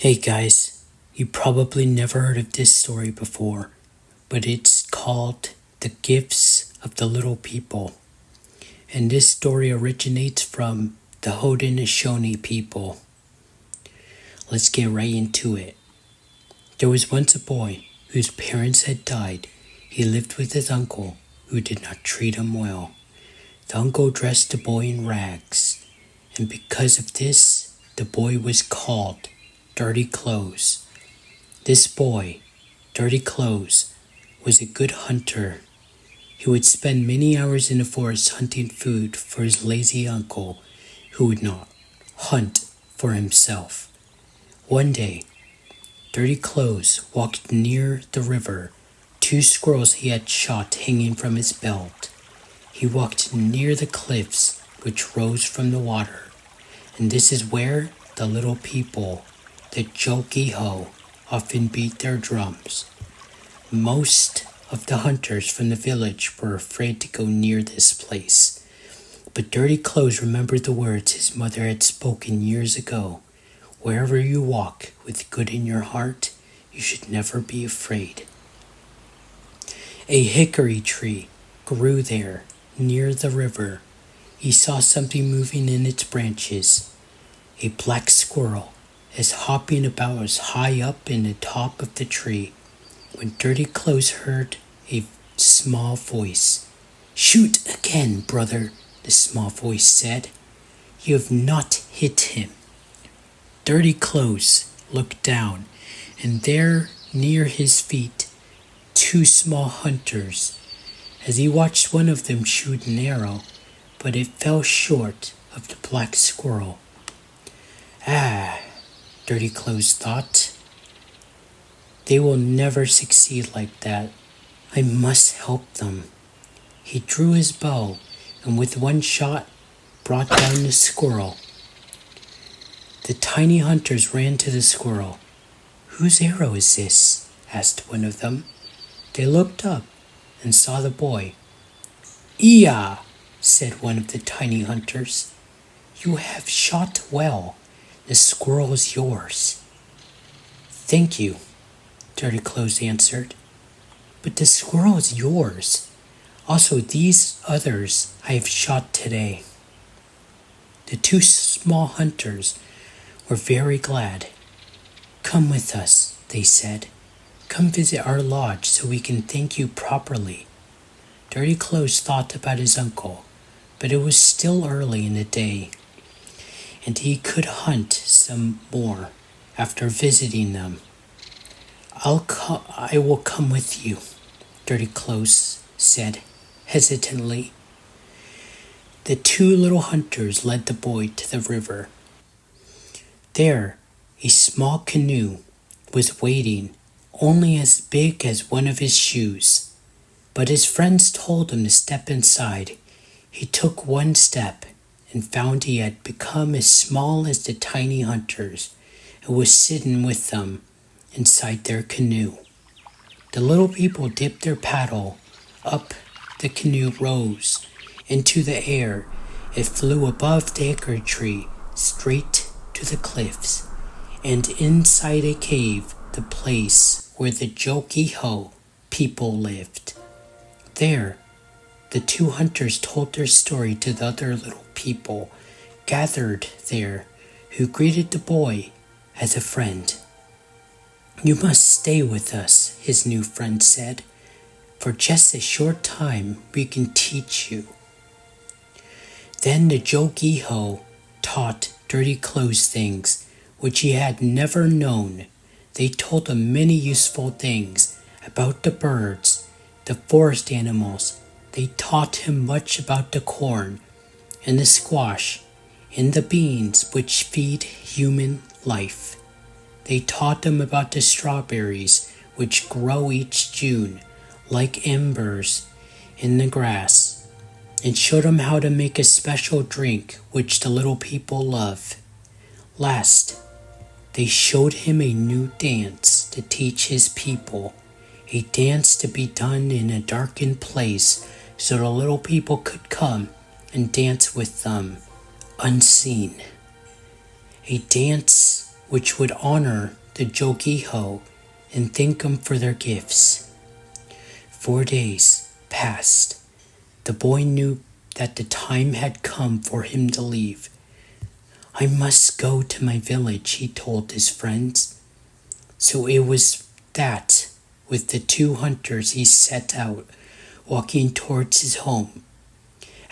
Hey guys, you probably never heard of this story before, but it's called The Gifts of the Little People. And this story originates from the Haudenosaunee people. Let's get right into it. There was once a boy whose parents had died. He lived with his uncle, who did not treat him well. The uncle dressed the boy in rags, and because of this, the boy was called Dirty Clothes. This boy, Dirty Clothes, was a good hunter. He would spend many hours in the forest hunting food for his lazy uncle, who would not hunt for himself. One day, Dirty Clothes walked near the river, two squirrels he had shot hanging from his belt. He walked near the cliffs which rose from the water, and this is where the little people, the Jokiho, often beat their drums. Most of the hunters from the village were afraid to go near this place, but Dirty Clothes remembered the words his mother had spoken years ago. Wherever you walk with good in your heart, you should never be afraid. A hickory tree grew there, near the river. He saw something moving in its branches. A black squirrel is hopping about as high up in the top of the tree when Dirty Clothes heard a small voice. "Shoot again, brother," the small voice said. "You have not hit him." Dirty Clothes looked down, and there, near his feet, two small hunters. As he watched one of them shoot an arrow, but it fell short of the black squirrel. Dirty Clothes thought. They will never succeed like that. I must help them. He drew his bow and with one shot brought down the squirrel. The tiny hunters ran to the squirrel. "Whose arrow is this?" asked one of them. They looked up and saw the boy. "Iya," said one of the tiny hunters. "You have shot well. The squirrel is yours." "Thank you," Dirty Clothes answered. "But the squirrel is yours. Also, these others I have shot today." The two small hunters were very glad. "Come with us," they said. "Come visit our lodge so we can thank you properly." Dirty Clothes thought about his uncle, but it was still early in the day, and he could hunt some more after visiting them. I will come with you," Dirty Clothes said hesitantly. The two little hunters led the boy to the river. There, a small canoe was waiting, only as big as one of his shoes. But his friends told him to step inside. He took one step and found he had become as small as the tiny hunters and was sitting with them inside their canoe. The little people dipped their paddle up. The canoe rose into the air. It flew above the hickory tree straight to the cliffs and inside a cave, the place where the Jokiho people lived. There, the two hunters told their story to the other little people gathered there, who greeted the boy as a friend. "You must stay with us," his new friend said. "For just a short time we can teach you." Then the Jokiho taught Dirty Clothes things which he had never known. They told him many useful things about the birds, the forest animals. They taught him much about the corn and the squash and the beans which feed human life. They taught him about the strawberries which grow each June like embers in the grass, and showed him how to make a special drink which the little people love. Last, they showed him a new dance to teach his people, a dance to be done in a darkened place so the little people could come and dance with them unseen. A dance which would honor the Jogiho and thank them for their gifts. 4 days passed. The boy knew that the time had come for him to leave. I must go to my village, he told his friends. So it was that, with the 2 hunters, he set out, walking towards his home.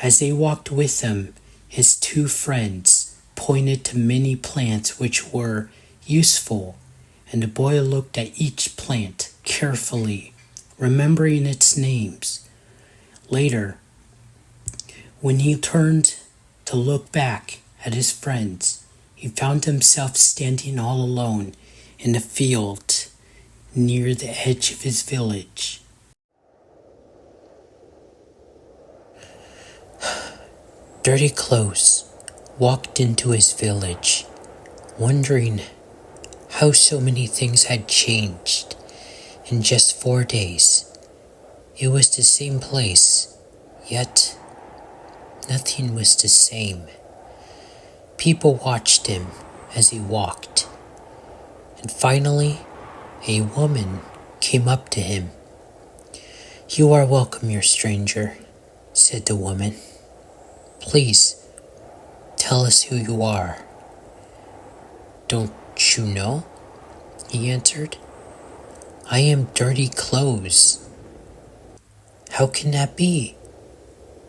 As they walked with him, his 2 friends pointed to many plants which were useful, and the boy looked at each plant carefully, remembering its names. Later, when he turned to look back at his friends, he found himself standing all alone in a field near the edge of his village. Dirty Clothes walked into his village, wondering how so many things had changed in just 4 days. It was the same place, yet nothing was the same. People watched him as he walked, and finally a woman came up to him. "You are welcome, your stranger," said the woman. "Please, tell us who you are." "Don't you know?" he answered. "I am Dirty Clothes." "How can that be?"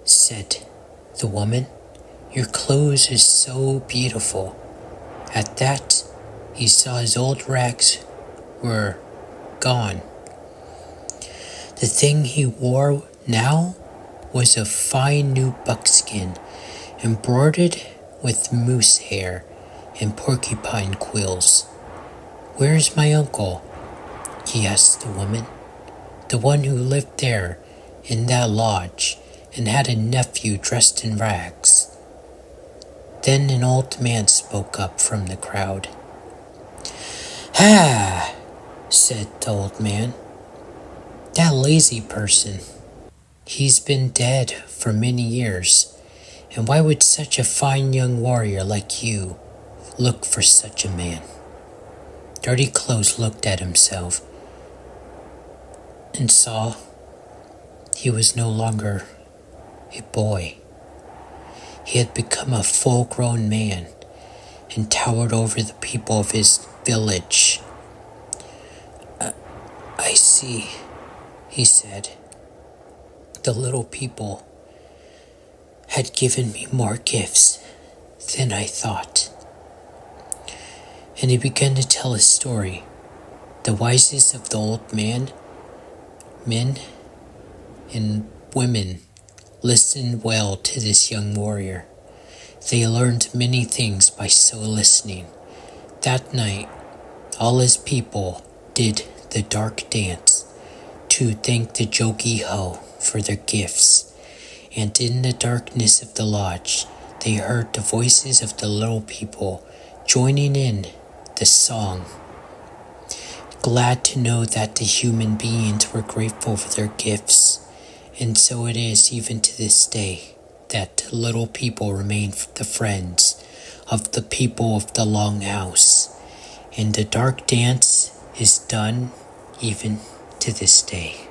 said the woman. "Your clothes is so beautiful." At that, he saw his old rags were gone. The thing he wore now was a fine new buckskin, embroidered with moose hair and porcupine quills. "Where is my uncle?" he asked the woman. "The one who lived there in that lodge and had a nephew dressed in rags." Then an old man spoke up from the crowd. "Ah," said the old man, "that lazy person. He's been dead for many years, and why would such a fine young warrior like you look for such a man?" Dirty Clothes looked at himself and saw he was no longer a boy. He had become a full-grown man and towered over the people of his village. "I see," he said. "The little people had given me more gifts than I thought." And he began to tell his story. The wisest of the old men and women listened well to this young warrior. They learned many things by so listening. That night, all his people did the dark dance to thank the Jogiho for their gifts, and in the darkness of the lodge, they heard the voices of the little people joining in the song, glad to know that the human beings were grateful for their gifts. And so it is even to this day that little people remain the friends of the people of the Longhouse, and the dark dance is done even to this day.